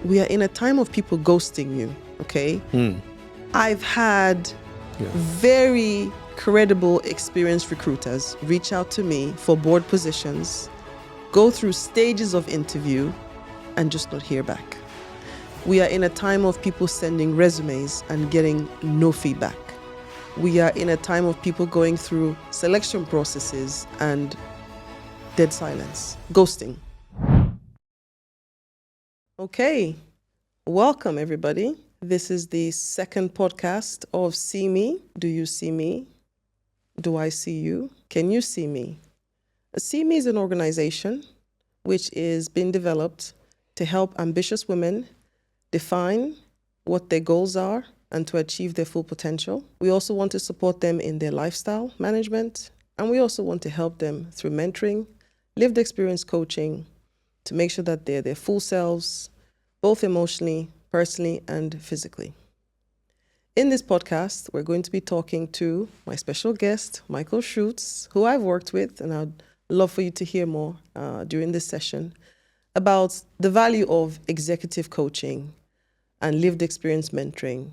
we are in a time of people ghosting you, okay? I've had very credible, experienced recruiters reach out to me for board positions, go through stages of interview, and just not hear back. We are in a time of people sending resumes and getting no feedback. We are in a time of people going through selection processes and dead silence, ghosting. Okay, welcome everybody. This is the second podcast of See Me. Do you see me? Do I see you? Can you see me? See Me is an organization which is being developed to help ambitious women define what their goals are and to achieve their full potential. We also want to support them in their lifestyle management, and we also want to help them through mentoring, lived experience coaching, to make sure that they're their full selves, both emotionally, personally, and physically. In this podcast, we're going to be talking to my special guest, Michael Schulz, who I've worked with, and I'd love for you to hear more during this session, about the value of executive coaching and lived experience mentoring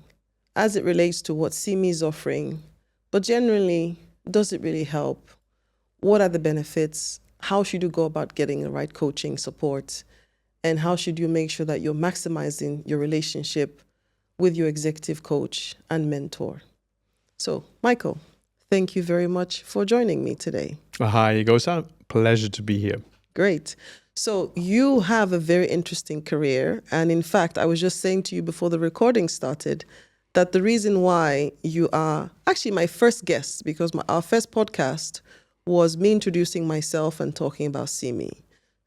as it relates to what CME is offering, but generally, does it really help? What are the benefits? How should you go about getting the right coaching support? And how should you make sure that you're maximizing your relationship with your executive coach and mentor? So, Michael, thank you very much for joining me today. Hi, Eghosa. Pleasure to be here. Great. So you have a very interesting career. And in fact, I was just saying to you before the recording started that the reason why you are actually my first guest, because our first podcast was me introducing myself and talking about CME.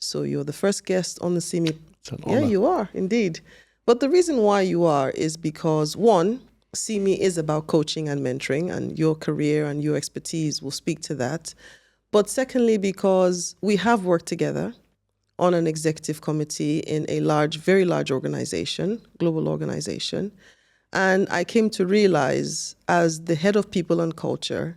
So you're the first guest on the CME. It's an honor. Yeah, you are indeed. But the reason why you are is because, one, CME is about coaching and mentoring, and your career and your expertise will speak to that. But secondly, because we have worked together on an executive committee in a very large organization, global organization. And I came to realize, as the head of people and culture,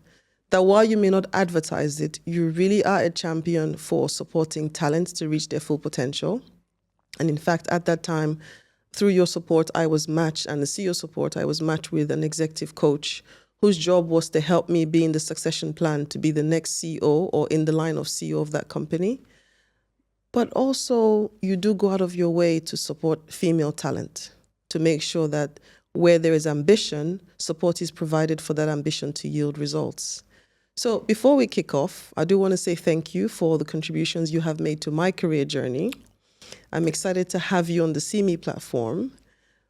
that while you may not advertise it, you really are a champion for supporting talents to reach their full potential. And in fact, at that time, through your support, I was matched, and the CEO support, I was matched with an executive coach whose job was to help me be in the succession plan to be the next CEO or in the line of CEO of that company. But also, you do go out of your way to support female talent, to make sure that where there is ambition, support is provided for that ambition to yield results. So before we kick off, I do want to say thank you for the contributions you have made to my career journey. I'm excited to have you on the CME platform.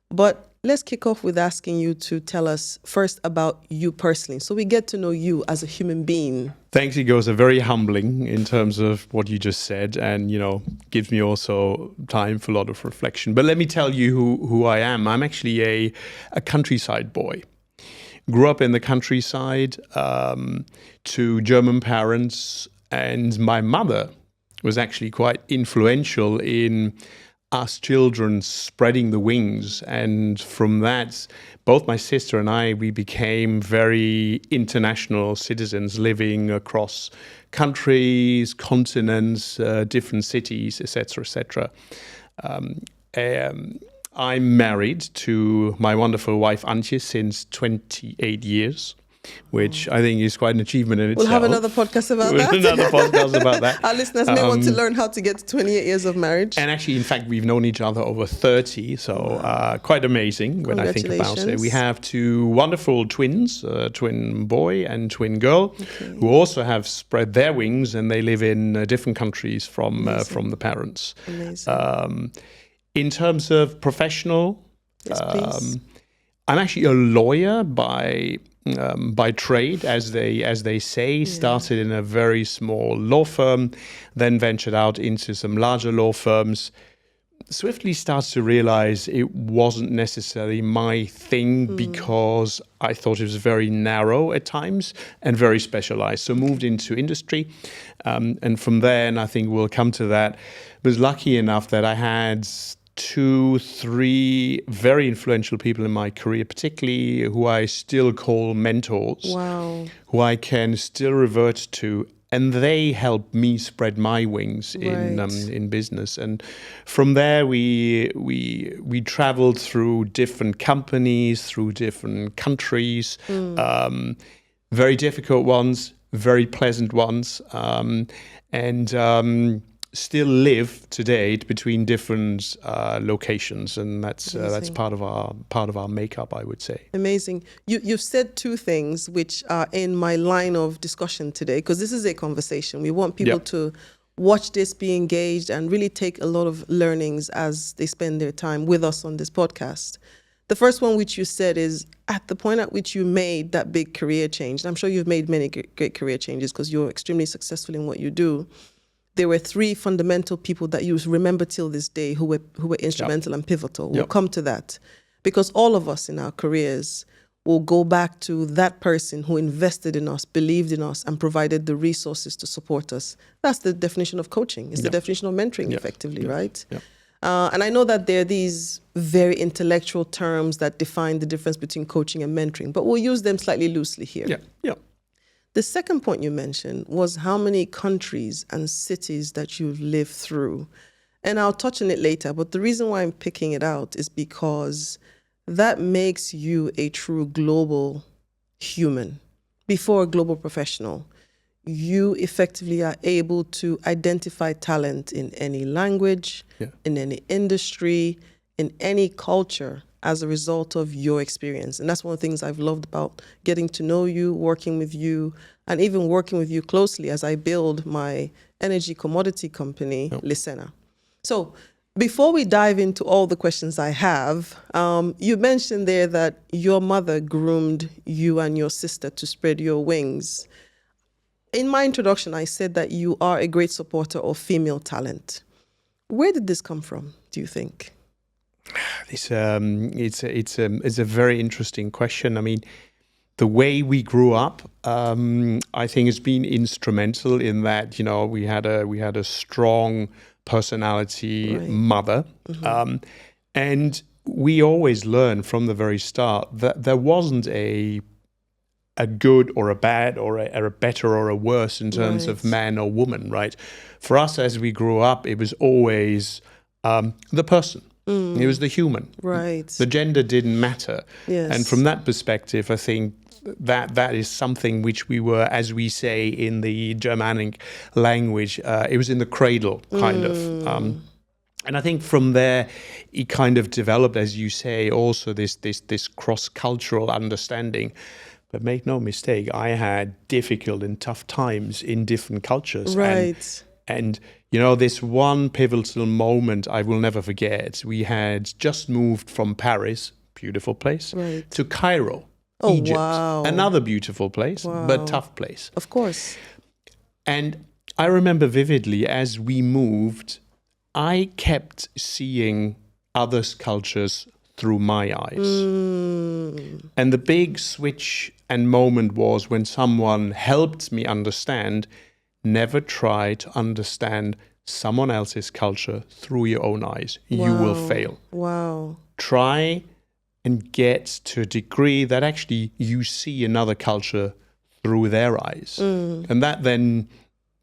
But let's kick off with asking you to tell us first about you personally, so we get to know you as a human being. Thanks, Eghosa. Very humbling in terms of what you just said, and gives me also time for a lot of reflection. But let me tell you who I am. I'm actually a countryside boy. Grew up in the countryside to German parents, and my mother was actually quite influential in us children spreading the wings. And from that, both my sister and I, we became very international citizens living across countries, continents, different cities, etc., etc. I'm married to my wonderful wife, Antje, since 28 years. Which I think is quite an achievement in itself. We'll have another podcast about that. Another podcast about that. Our listeners may want to learn how to get to 28 years of marriage. And actually, in fact, we've known each other over 30, so quite amazing when I think about it. We have two wonderful twins, a twin boy and twin girl, who also have spread their wings, and they live in different countries from the parents. Amazing. In terms of professional, yes, please. I'm actually a lawyer by trade, as they say. Yeah. Started in a very small law firm, then ventured out into some larger law firms. Swiftly started to realize it wasn't necessarily my thing because I thought it was very narrow at times and very specialized. So moved into industry, and from there, and I think we'll come to that, was lucky enough that I had 2-3 very influential people in my career, particularly who I still call mentors. Wow. Who I can still revert to and they helped me spread my wings in business. And from there, we traveled through different companies, through different countries, very difficult ones, very pleasant ones, and still live today between different locations, and that's part of our makeup, I would say. Amazing. You've said two things which are in my line of discussion today, because this is a conversation. We want people to watch this, be engaged, and really take a lot of learnings as they spend their time with us on this podcast. The first one, which you said, is at the point at which you made that big career change. And I'm sure you've made many great career changes because you're extremely successful in what you do. There were three fundamental people that you remember till this day who were instrumental and pivotal. We'll come to that, because all of us in our careers will go back to that person who invested in us, believed in us, and provided the resources to support us. That's the definition of coaching. It's the definition of mentoring, effectively, right? And I know that there are these very intellectual terms that define the difference between coaching and mentoring, but we'll use them slightly loosely here. The second point you mentioned was how many countries and cities that you've lived through. And I'll touch on it later, but the reason why I'm picking it out is because that makes you a true global human. Before a global professional, you effectively are able to identify talent in any language, in any industry, in any culture, as a result of your experience. And that's one of the things I've loved about getting to know you, working with you, and even working with you closely as I build my energy commodity company, Lisena. So before we dive into all the questions I have, you mentioned there that your mother groomed you and your sister to spread your wings. In my introduction, I said that you are a great supporter of female talent. Where did this come from, do you think? It's a very interesting question. I mean, the way we grew up, I think, has been instrumental in that. You know, we had a strong personality mother, and we always learned from the very start that there wasn't a good or a bad or a better or a worse in terms of man or woman. Right? For us, as we grew up, it was always the person. It was the human. Right. The gender didn't matter. Yes. And from that perspective, I think that is something which we were, as we say in the Germanic language, it was in the cradle, kind of. And I think from there, it kind of developed, as you say, also this cross-cultural understanding. But make no mistake, I had difficult and tough times in different cultures. Right. And you know, this one pivotal moment I will never forget. We had just moved from Paris, beautiful place, to Cairo, Egypt. Wow. Another beautiful place, but tough place. Of course. And I remember vividly, as we moved, I kept seeing others' cultures through my eyes. And the big switch and moment was when someone helped me understand, never try to understand someone else's culture through your own eyes. Wow. You will fail. Wow. Try and get to a degree that actually you see another culture through their eyes. And that then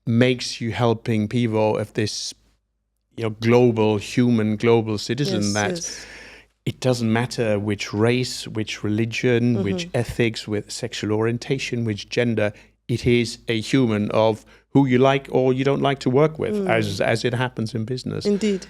makes you helping people of this, you know, global citizen it doesn't matter which race, which religion, which ethics, with sexual orientation, which gender, it is a human of who you like or you don't like to work with, as it happens in business. Indeed.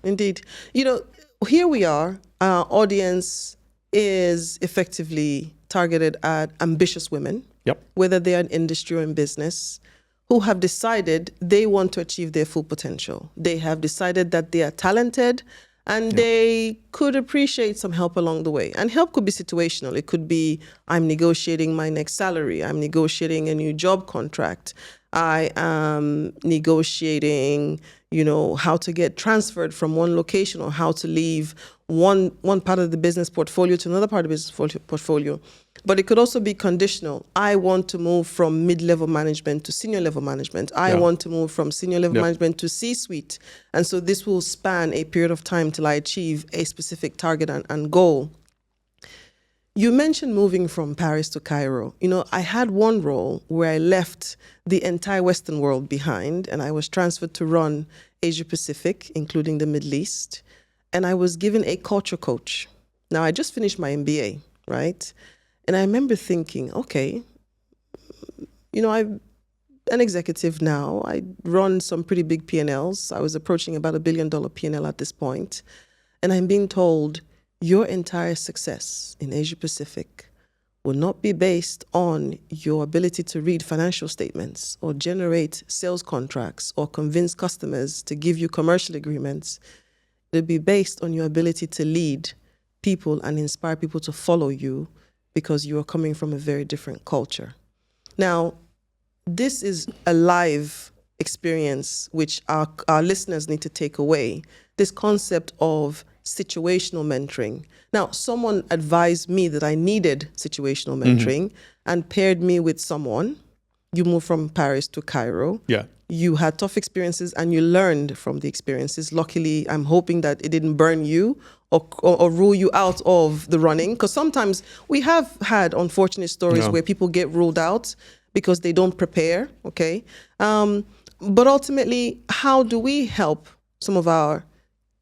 Indeed. You know, here we are. Our audience is effectively targeted at ambitious women, whether they are in industry or in business, who have decided they want to achieve their full potential. They have decided that they are talented and they could appreciate some help along the way. And help could be situational. It could be, I'm negotiating my next salary. I'm negotiating a new job contract. I am negotiating, you know, how to get transferred from one location or how to leave one part of the business portfolio to another part of the business portfolio. But it could also be conditional. I want to move from mid-level management to senior level management. I want to move from senior level management to C-suite. And so this will span a period of time till I achieve a specific target and goal. You mentioned moving from Paris to Cairo. I had one role where I left the entire Western world behind, and I was transferred to run Asia Pacific, including the Middle East. And I was given a culture coach. Now, I just finished my MBA, right? And I remember thinking, okay, I'm an executive now. I run some pretty big P&Ls. I was approaching about $1 billion P&L at this point. And I'm being told, your entire success in Asia Pacific will not be based on your ability to read financial statements or generate sales contracts or convince customers to give you commercial agreements. It'll be based on your ability to lead people and inspire people to follow you because you are coming from a very different culture. Now, this is a live experience which our listeners need to take away. This concept of situational mentoring. Now, someone advised me that I needed situational mentoring and paired me with someone. You moved from Paris to Cairo. Yeah. You had tough experiences and you learned from the experiences. Luckily, I'm hoping that it didn't burn you or rule you out of the running. Because sometimes we have had unfortunate stories where people get ruled out because they don't prepare, okay? But ultimately, how do we help some of our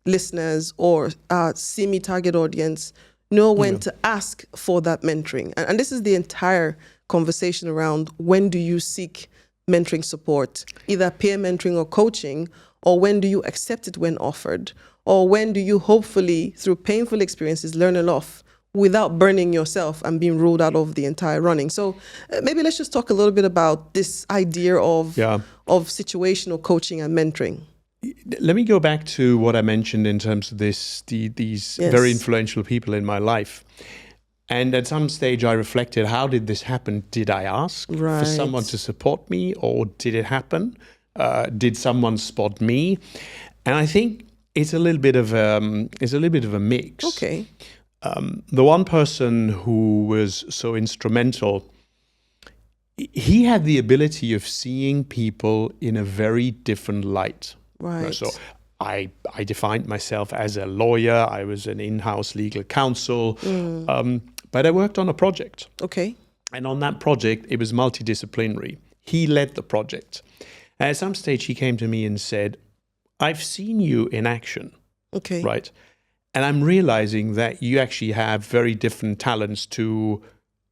listeners or our semi target audience know when to ask for that mentoring? And this is the entire conversation around when do you seek mentoring support, either peer mentoring or coaching, or when do you accept it when offered, or when do you hopefully, through painful experiences, learn enough without burning yourself and being ruled out of the entire running. So maybe let's just talk a little bit about this idea of situational coaching and mentoring. Let me go back to what I mentioned in terms of these very influential people in my life. And at some stage I reflected, how did this happen? Did I ask for someone to support me, or did it happen? Did someone spot me? And I think it's a little bit of a mix. Okay. The one person who was so instrumental, he had the ability of seeing people in a very different light. Right. So I defined myself as a lawyer. I was an in-house legal counsel, but I worked on a project. Okay. And on that project, it was multidisciplinary. He led the project. And at some stage, he came to me and said, I've seen you in action. Okay. Right. And I'm realizing that you actually have very different talents to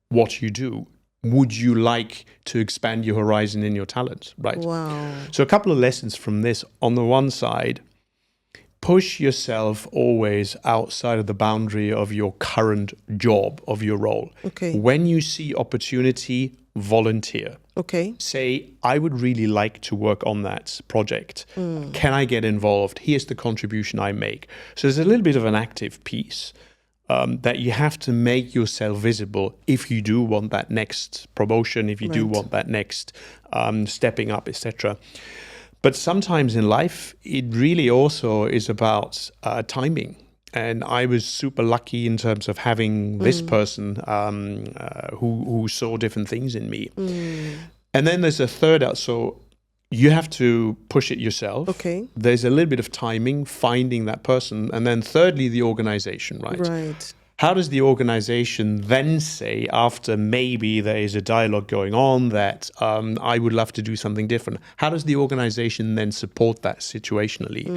what you do. Would you like to expand your horizon in your talents? Right. Wow. So a couple of lessons from this. On the one side, push yourself always outside of the boundary of your current job, of your role. Okay. When you see opportunity, volunteer. Okay. Say, I would really like to work on that project. Can I get involved? Here's the contribution I make. So there's a little bit of an active piece. That you have to make yourself visible if you do want that next promotion, if you do want that next stepping up, etc. But sometimes in life, it really also is about timing. And I was super lucky in terms of having this person who saw different things in me. And then there's a third out. So you have to push it yourself. Okay. There's a little bit of timing, finding that person. And then thirdly, the organization, right? Right. How does the organization then say, after maybe there is a dialogue going on that I would love to do something different, how does the organization then support that situationally?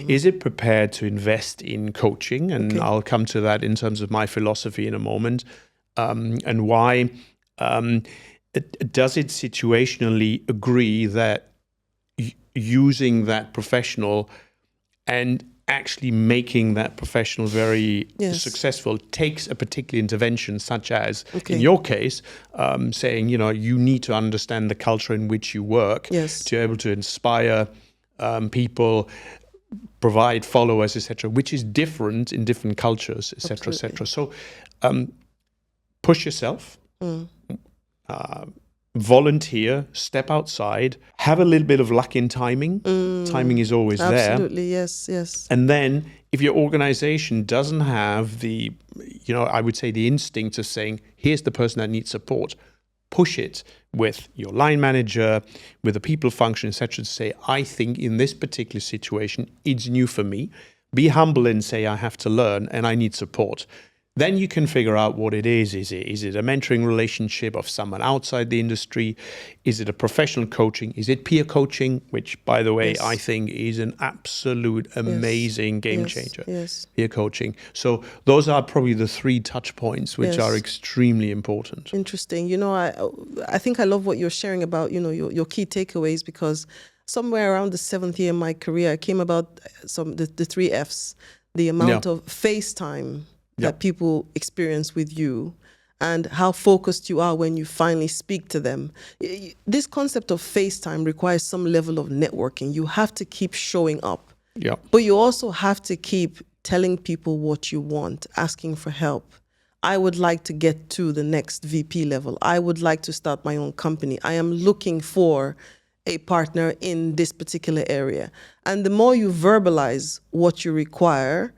Is it prepared to invest in coaching? And I'll come to that in terms of my philosophy in a moment. And why does it situationally agree that using that professional and actually making that professional very successful takes a particular intervention, such as in your case, saying, you need to understand the culture in which you work to be able to inspire people, provide followers, etc., which is different in different cultures, etc., etc. So push yourself. Volunteer, step outside, have a little bit of luck in timing. Timing is always there. Absolutely, yes. And then if your organization doesn't have the, I would say the instinct of saying, here's the person that needs support, push it with your line manager, with the people function, etc., to say, I think in this particular situation, it's new for me. Be humble and say, I have to learn and I need support. Then you can figure out what it is. Is it a mentoring relationship of someone outside the industry? Is it a professional coaching? Is it peer coaching? Which, by the way, Yes. I think is an absolute amazing game changer. Yes. Peer coaching. So those are probably the 3 touch points which Yes. are extremely important. Interesting. You know, I think I love what you're sharing about, you know, your key takeaways, because somewhere around the 7th year in my career, I came about the 3 Fs, the amount of face time that people experience with you, and how focused you are when you finally speak to them. This concept of FaceTime requires some level of networking. You have to keep showing up. Yeah. But you also have to keep telling people what you want, asking for help. I would like to get to the next VP level. I would like to start my own company. I am looking for a partner in this particular area. And the more you verbalize what you require,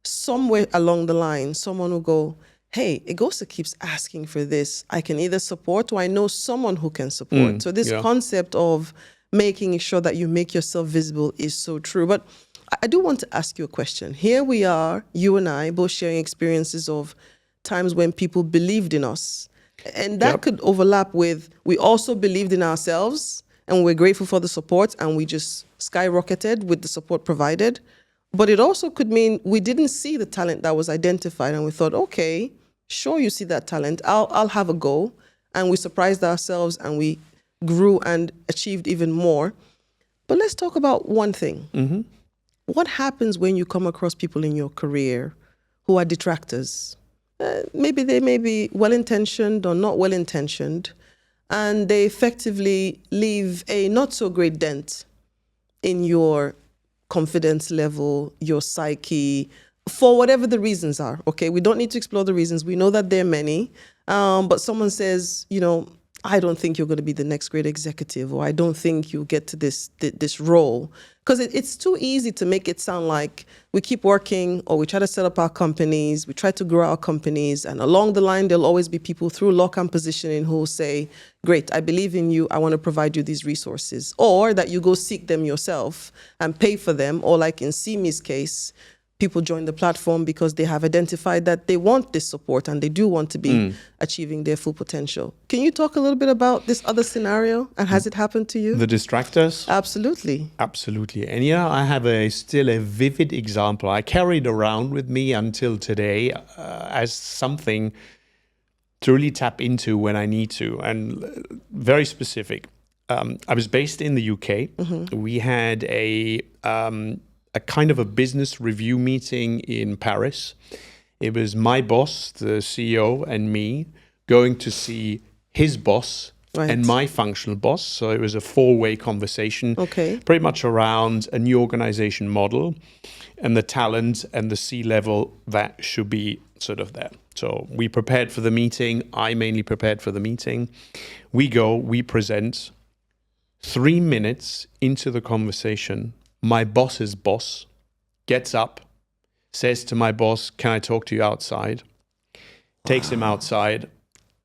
somewhere along the line, someone will go, hey, Eghosa keeps asking for this. I can either support, or I know someone who can support. So this concept of making sure that you make yourself visible is so true. But I do want to ask you a question. Here we are, you and I, both sharing experiences of times when people believed in us. And that could overlap with, we also believed in ourselves and we're grateful for the support and we just skyrocketed with the support provided. But it also could mean we didn't see the talent that was identified and we thought, okay, sure, you see that talent, I'll have a go. And we surprised ourselves and we grew and achieved even more. But let's talk about one thing. Mm-hmm. What happens when you come across people in your career who are detractors? Maybe they may be well-intentioned or not well-intentioned, and they effectively leave a not so great dent in your confidence level, your psyche, for whatever the reasons are. Okay, we don't need to explore the reasons. We know that there are many. But someone says, you know, I don't think you're going to be the next great executive, or I don't think you'll get to this role. Because it's too easy to make it sound like we keep working, or we try to set up our companies, we try to grow our companies, and along the line, there'll always be people through lock and positioning who will say, great, I believe in you, I want to provide you these resources. Or that you go seek them yourself and pay for them, or like in Simi's case, people join the platform because they have identified that they want this support and they do want to be achieving their full potential. Can you talk a little bit about this other scenario, and has it happened to you? The distractors? Absolutely. Absolutely. And yeah, I have still a vivid example. I carried around with me until today as something to really tap into when I need to, and very specific. I was based in the UK. Mm-hmm. We had a kind of a business review meeting in Paris. It was my boss, the CEO, and me going to see his boss and my functional boss. So it was a 4-way conversation, pretty much around a new organization model and the talent and the C-level that should be sort of there. So we prepared for the meeting. I mainly prepared for the meeting. We go, we present. 3 minutes into the conversation, my boss's boss gets up, says to my boss, can I talk to you outside? Takes him outside.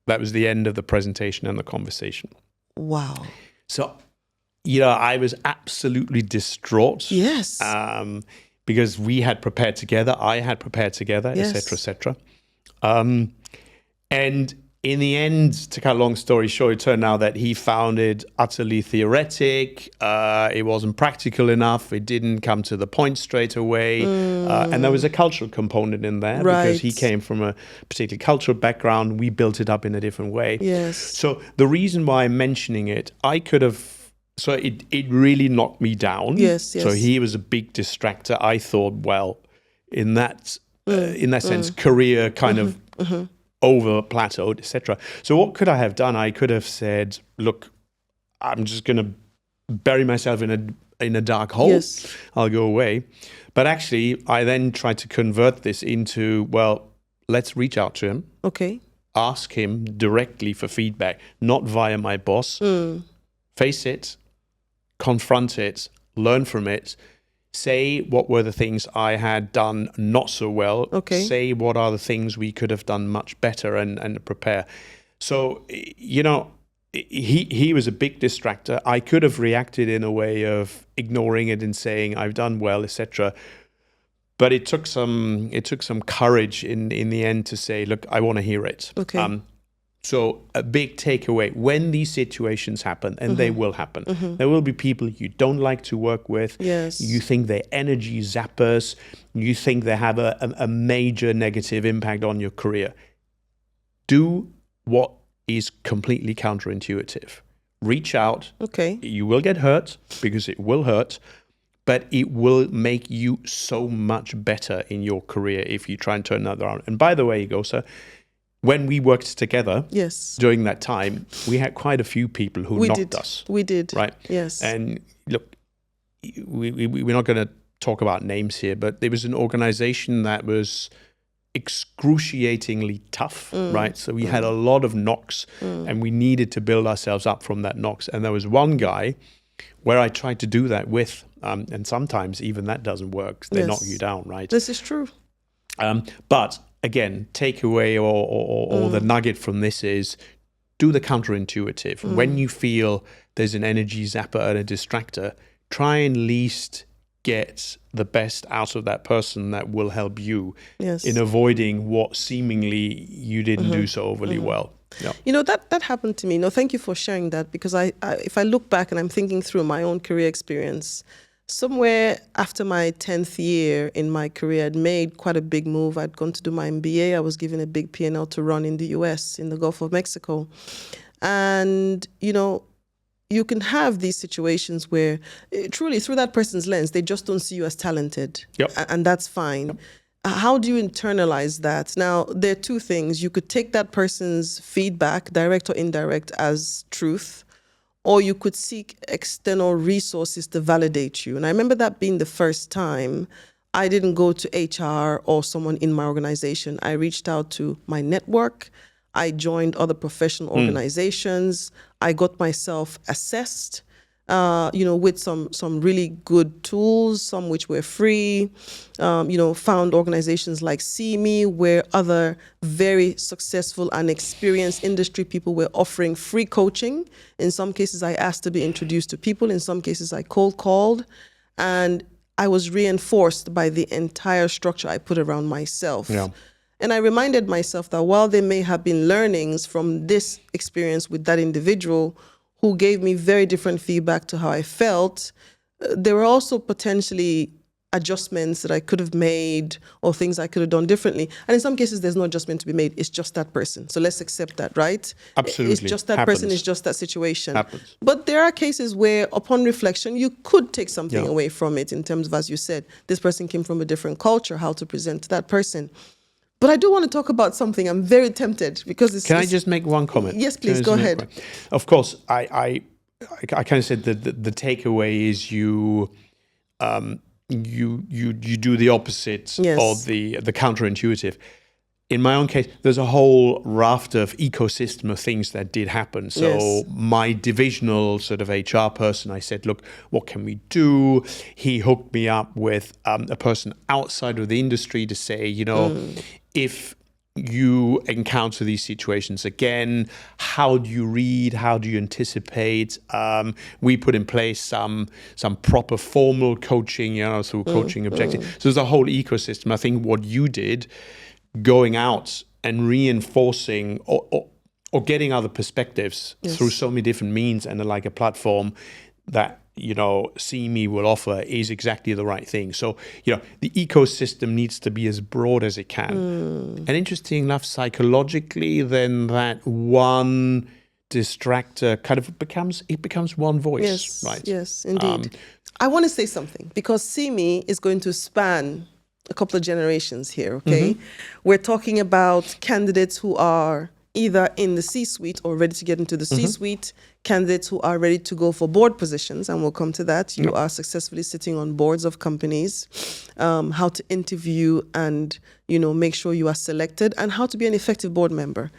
That was the end of the presentation and the conversation. Wow. So, you know, I was absolutely distraught. Yes. Because we had prepared together, I had prepared together, et cetera. And in the end, to cut a long story short, it turned out that he found it utterly theoretic. It wasn't practical enough. It didn't come to the point straight away. And there was a cultural component in there because he came from a particular cultural background. We built it up in a different way. Yes. So the reason why I'm mentioning it, it really knocked me down. Yes. So he was a big distractor. I thought, well, in that sense, career kind of over plateaued, etc. So what could I have done? I could have said, look, I'm just going to bury myself in a dark hole. Yes. I'll go away. But actually, I then tried to convert this into, well, let's reach out to him. Okay. Ask him directly for feedback, not via my boss. Face it, confront it, learn from it. Say what were the things I had done not so well. Okay. Say what are the things we could have done much better and prepare. So, you know, he was a big distractor. I could have reacted in a way of ignoring it and saying I've done well, etc. But it took some courage in the end to say, look, I want to hear it. Okay. So a big takeaway, when these situations happen, and they will happen, there will be people you don't like to work with. Yes. You think they're energy zappers. You think they have a major negative impact on your career. Do what is completely counterintuitive. Reach out. Okay. You will get hurt because it will hurt, but it will make you so much better in your career if you try and turn that around. And by the way, Eghosa, when we worked together Yes. during that time, we had quite a few people who knocked us. We did. Right? Yes. And look, we're not going to talk about names here, but there was an organization that was excruciatingly tough, right? So we had a lot of knocks and we needed to build ourselves up from that knocks. And there was one guy where I tried to do that with, and sometimes even that doesn't work. They knock you down, right? This is true. But again, takeaway or the nugget from this is do the counterintuitive. When you feel there's an energy zapper and a distractor, try and least get the best out of that person that will help you in avoiding what seemingly you didn't do so overly well. Yeah. You know, that happened to me. No, thank you for sharing that, because I if I look back and I'm thinking through my own career experience, somewhere after my 10th year in my career, I'd made quite a big move. I'd gone to do my MBA. I was given a big P&L to run in the US, in the Gulf of Mexico. And, you know, you can have these situations where truly through that person's lens, they just don't see you as talented. Yep. And that's fine. Yep. How do you internalize that? Now, there are two things. You could take that person's feedback, direct or indirect, as truth, or you could seek external resources to validate you. And I remember that being the first time. I didn't go to HR or someone in my organization. I reached out to my network. I joined other professional organizations. I got myself assessed, with some really good tools, some which were free. Found organizations like See Me, where other very successful and experienced industry people were offering free coaching. In some cases, I asked to be introduced to people. In some cases, I cold called. And I was reinforced by the entire structure I put around myself. Yeah. And I reminded myself that while there may have been learnings from this experience with that individual who gave me very different feedback to how I felt, there were also potentially adjustments that I could have made or things I could have done differently. And in some cases, there's no adjustment to be made. It's just that person. So let's accept that, right? Absolutely. It's just that person. It's just that situation. Happens. But there are cases where, upon reflection, you could take something away from it in terms of, as you said, this person came from a different culture, how to present to that person. But I do want to talk about something. I'm very tempted because it's... Can I just make one comment? Yes, please, go ahead. Of course, I kind of said that the takeaway is you do the opposite of the counterintuitive. In my own case, there's a whole raft of ecosystem of things that did happen. So my divisional sort of HR person, I said, look, what can we do? He hooked me up with a person outside of the industry to say, if you encounter these situations again, how do you read? How do you anticipate? We put in place some proper formal coaching, through coaching objectives. So there's a whole ecosystem. I think what you did, going out and reinforcing or getting other perspectives through so many different means and like a platform that See Me will offer is exactly the right thing. So the ecosystem needs to be as broad as it can. And interesting enough, psychologically, then that one distractor kind of becomes one voice, right? Yes, indeed. I want to say something because See Me is going to span a couple of generations here, okay? We're talking about candidates who are either in the C-suite or ready to get into the C-suite, candidates who are ready to go for board positions, and we'll come to that. You are successfully sitting on boards of companies, how to interview and, make sure you are selected, and how to be an effective board member.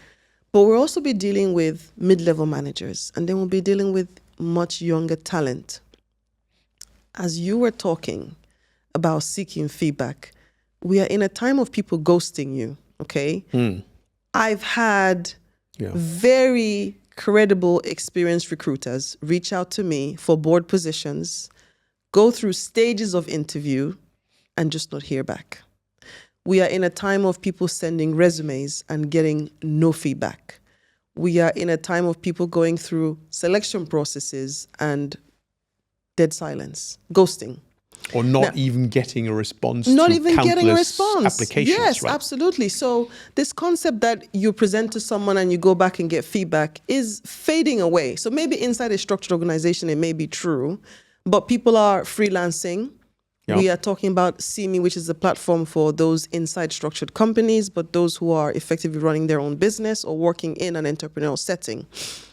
But we'll also be dealing with mid-level managers, and then we'll be dealing with much younger talent. As you were talking about seeking feedback, we are in a time of people ghosting you, okay? I've had very credible, experienced recruiters reach out to me for board positions, go through stages of interview, and just not hear back. We are in a time of people sending resumes and getting no feedback. We are in a time of people going through selection processes and dead silence, ghosting. Or not even getting a response Not to even getting a countless response. applications, Yes, right? absolutely. So this concept that you present to someone and you go back and get feedback is fading away. So maybe inside a structured organization, it may be true, but people are freelancing. Yeah. We are talking about CME, which is a platform for those inside structured companies, but those who are effectively running their own business or working in an entrepreneurial setting.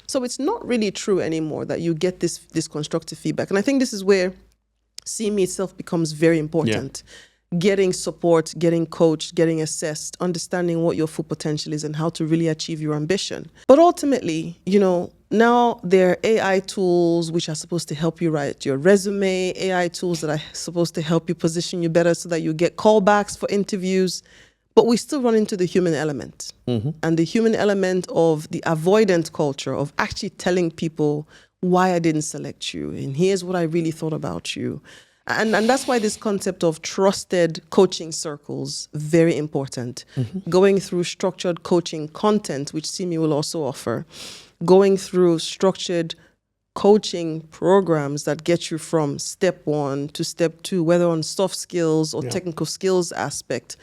So it's not really true anymore that you get this constructive feedback. And I think this is where CME itself becomes very important. Yeah. Getting support, getting coached, getting assessed, understanding what your full potential is and how to really achieve your ambition. But ultimately, now there are AI tools which are supposed to help you write your resume, AI tools that are supposed to help you position you better so that you get callbacks for interviews. But we still run into the human element. Mm-hmm. And the human element of the avoidant culture of actually telling people why I didn't select you, and here's what I really thought about you. And that's why this concept of trusted coaching circles, very important. Mm-hmm. Going through structured coaching content, which CME will also offer. Going through structured coaching programs that get you from step 1 to step 2, whether on soft skills or technical skills aspect.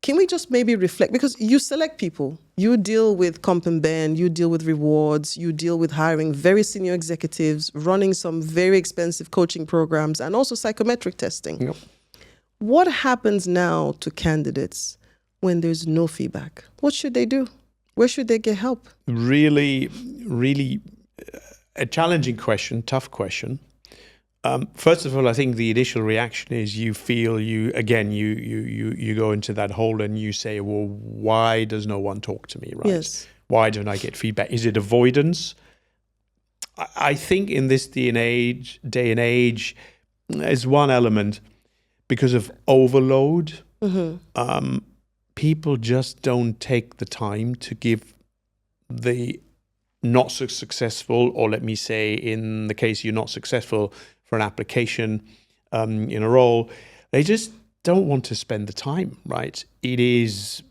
Can we just maybe reflect? Because you select people. You deal with comp and bend, you deal with rewards, you deal with hiring very senior executives, running some very expensive coaching programs, and also psychometric testing. Yep. What happens now to candidates when there's no feedback? What should they do? Where should they get help? Really, really a challenging question, tough question. First of all, I think the initial reaction is you feel you go into that hole and you say, well, why does no one talk to me, right? Yes. Why don't I get feedback? Is it avoidance? I think in this day and age, is one element because of overload. Mm-hmm. People just don't take the time to give the not so successful, or let me say, in the case you're not successful for an application in a role, they just don't want to spend the time, right? It's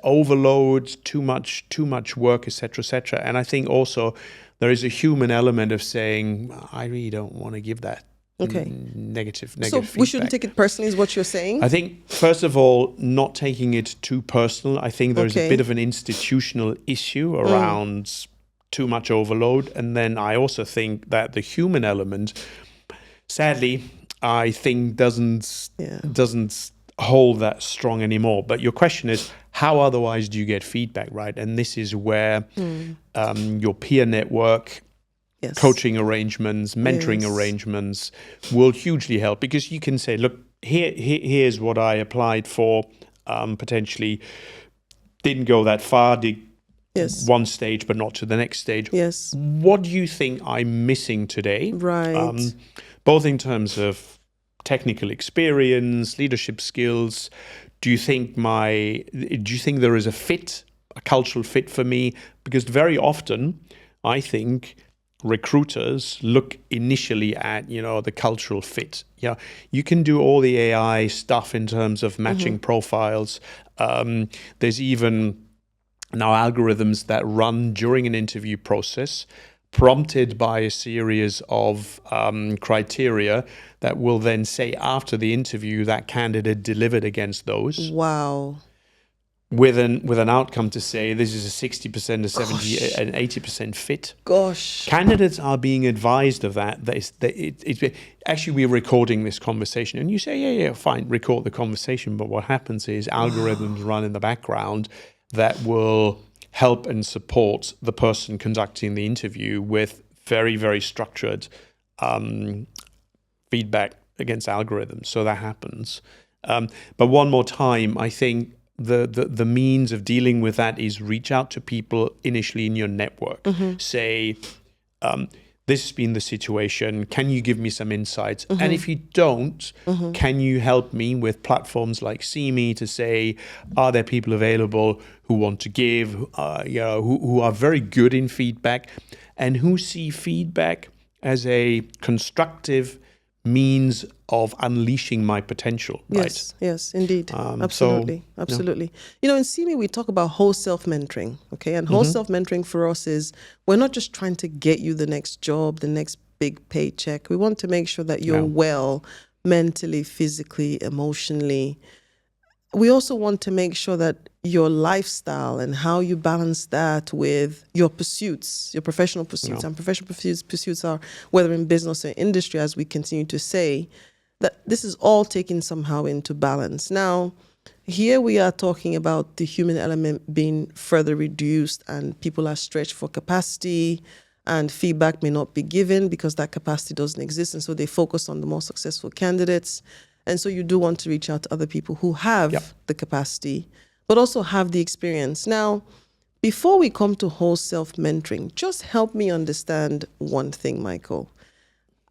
overload, too much work, etc. And I think also there is a human element of saying, I really don't want to give that negative So feedback. We shouldn't take it personally, is what you're saying? I think, first of all, not taking it too personal. I think there's a bit of an institutional issue around too much overload. And then I also think that the human element, sadly, I think doesn't hold that strong anymore. But your question is, how otherwise do you get feedback, right? And this is where your peer network, coaching arrangements, mentoring arrangements will hugely help, because you can say, look, here's what I applied for, potentially didn't go that far, did one stage but not to the next stage. Yes. What do you think I'm missing today? Right. Both in terms of technical experience, leadership skills. Do you think there is a cultural fit for me? Because very often, I think recruiters look initially at, the cultural fit. Yeah, you can do all the AI stuff in terms of matching profiles. There's even now algorithms that run during an interview process, prompted by a series of criteria that will then say after the interview that candidate delivered against those. Wow. With an outcome to say this is a 60%, a 70%, an 80% fit. Gosh. Candidates are being advised of that. Actually, we're recording this conversation, and you say, yeah, fine, record the conversation. But what happens is algorithms run in the background that will help and support the person conducting the interview with very, very structured feedback against algorithms. So that happens. But one more time, I think the means of dealing with that is reach out to people initially in your network. Say, this has been the situation. Can you give me some insights? And if you don't, can you help me with platforms like CME to say, are there people available who want to give, who are very good in feedback and who see feedback as a constructive means of unleashing my potential, right? Yes, indeed. So, Absolutely. You know, in CME, we talk about whole self-mentoring, okay? And whole self-mentoring for us is, we're not just trying to get you the next job, the next big paycheck. We want to make sure that you're well mentally, physically, emotionally. We also want to make sure that your lifestyle and how you balance that with your pursuits, your professional pursuits. And professional pursuits are, whether in business or industry, as we continue to say, that this is all taken somehow into balance. Now, here we are talking about the human element being further reduced, and people are stretched for capacity, and feedback may not be given because that capacity doesn't exist. And so they focus on the more successful candidates. And so you do want to reach out to other people who have the capacity, but also have the experience. Now, before we come to whole self-mentoring, just help me understand one thing, Michael.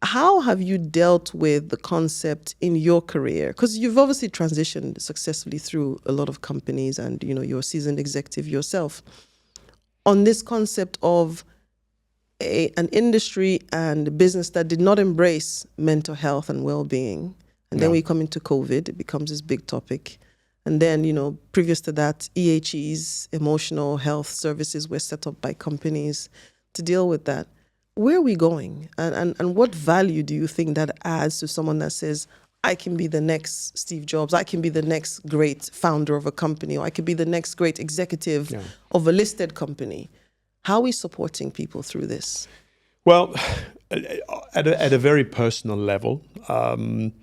How have you dealt with the concept in your career? Because you've obviously transitioned successfully through a lot of companies, and you know, you're a seasoned executive yourself, on this concept of an industry and business that did not embrace mental health and well-being. And then we come into COVID, it becomes this big topic. And then, you know, previous to that, EHEs, emotional health services, were set up by companies to deal with that. Where are we going? And what value do you think that adds to someone that says, I can be the next Steve Jobs, I can be the next great founder of a company, or I could be the next great executive of a listed company? How are we supporting people through this? Well, at a very personal level, I'm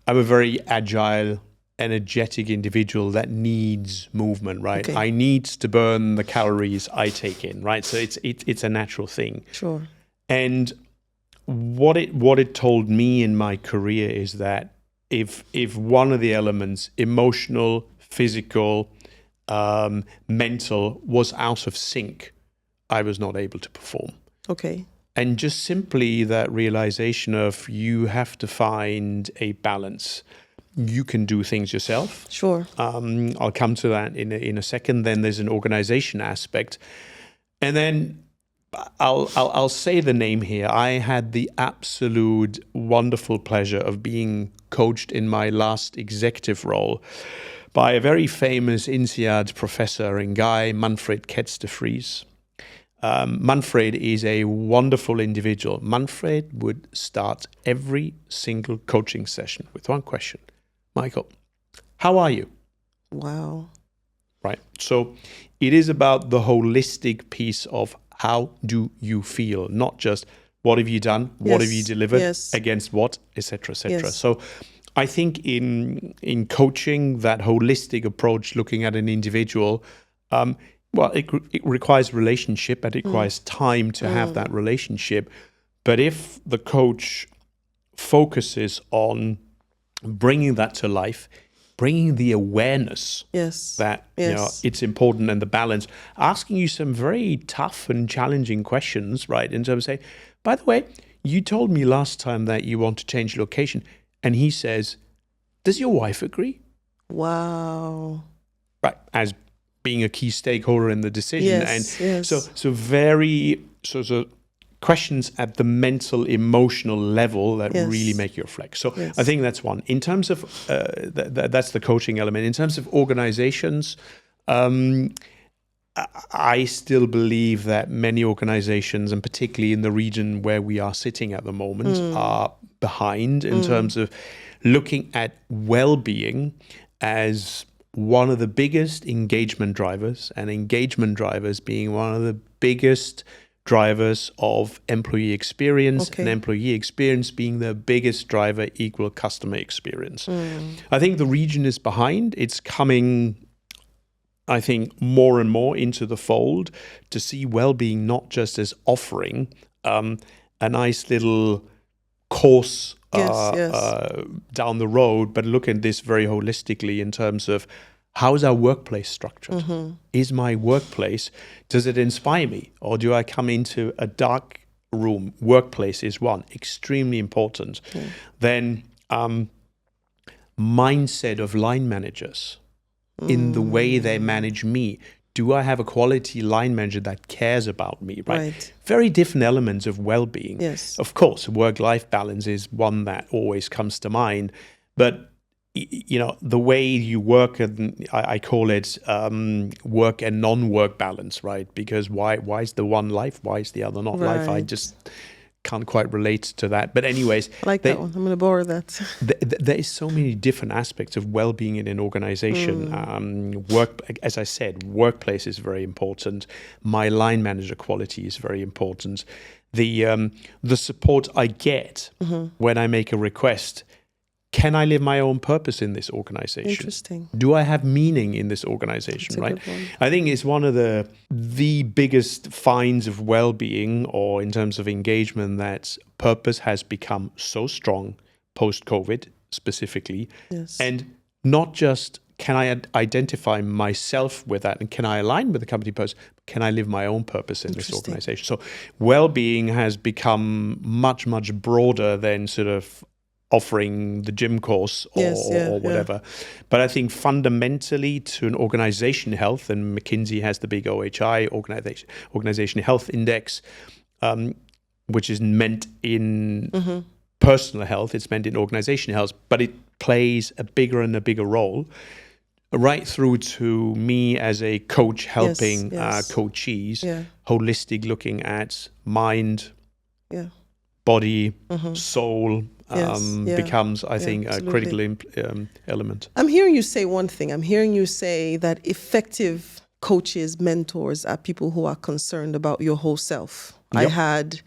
a very agile, energetic individual that needs movement, right? I need to burn the calories I take in, right? So it's a natural thing. Sure. And what it told me in my career is that if one of the elements, emotional, physical, mental, was out of sync, I was not able to perform. Okay. And just simply that realization of, you have to find a balance. You can do things yourself. Sure. I'll come to that in a second. Then there's an organization aspect. And then I'll say the name here. I had the absolute wonderful pleasure of being coached in my last executive role by a very famous INSEAD professor and guy, Manfred Ketz-de-Vries. Manfred is a wonderful individual. Manfred would start every single coaching session with one question. Michael, how are you? Wow. Right. So it is about the holistic piece of, how do you feel? Not just what have you done, what have you delivered, against what, etc., etc. So I think in coaching, that holistic approach, looking at an individual, well, it requires relationship, and it requires time to have that relationship. But if the coach focuses on bringing that to life, bringing the awareness that you know it's important, and the balance, asking you some very tough and challenging questions, right? In terms of saying, by the way, you told me last time that you want to change location, and he says, does your wife agree? Wow. Right, as being a key stakeholder in the decision. So questions at the mental, emotional level that really make you reflect. So I think that's one. In terms of, that's the coaching element. In terms of organizations, I still believe that many organizations, and particularly in the region where we are sitting at the moment, are behind in terms of looking at well-being as one of the biggest engagement drivers, and engagement drivers being one of the biggest drivers of employee experience, and employee experience being the biggest driver equal customer experience. I think the region is behind. It's coming, I think, more and more into the fold to see well-being not just as offering a nice little course down the road, but look at this very holistically in terms of, how is our workplace structured? Is my workplace, does it inspire me? Or do I come into a dark room? Workplace is one, extremely important. Then mindset of line managers in the way they manage me. do I have a quality line manager that cares about me, right? Right. Very different elements of well-being. Yes. Of course, work-life balance is one that always comes to mind, but the way you work, and I call it work and non-work balance, right? Because why is the one life? Why is the other not life? I Right. just can't quite relate to that. But anyways, I like that one. I'm going to borrow that. there is so many different aspects of well-being in an organization. Work, as I said, workplace is very important. My line manager quality is very important. The support I get when I make a request. Can I live my own purpose in this organization? Interesting. Do I have meaning in this organization, right? Good one. I think it's one of the biggest finds of well-being, or in terms of engagement, that purpose has become so strong post-COVID specifically. Yes. And not just can I identify myself with that and can I align with the company purpose, can I live my own purpose in this organization? So well-being has become much, much broader than sort of offering the gym course or whatever. Yeah. But I think fundamentally to an organization health, and McKinsey has the big OHI, Organization Health Index, which is meant in personal health, it's meant in organization health, but it plays a bigger and a bigger role, right through to me as a coach helping coachees, holistic looking at mind, body, soul, becomes, I think, absolutely. A critical element. I'm hearing you say one thing. I'm hearing you say that effective coaches, mentors are people who are concerned about your whole self. Yep. I had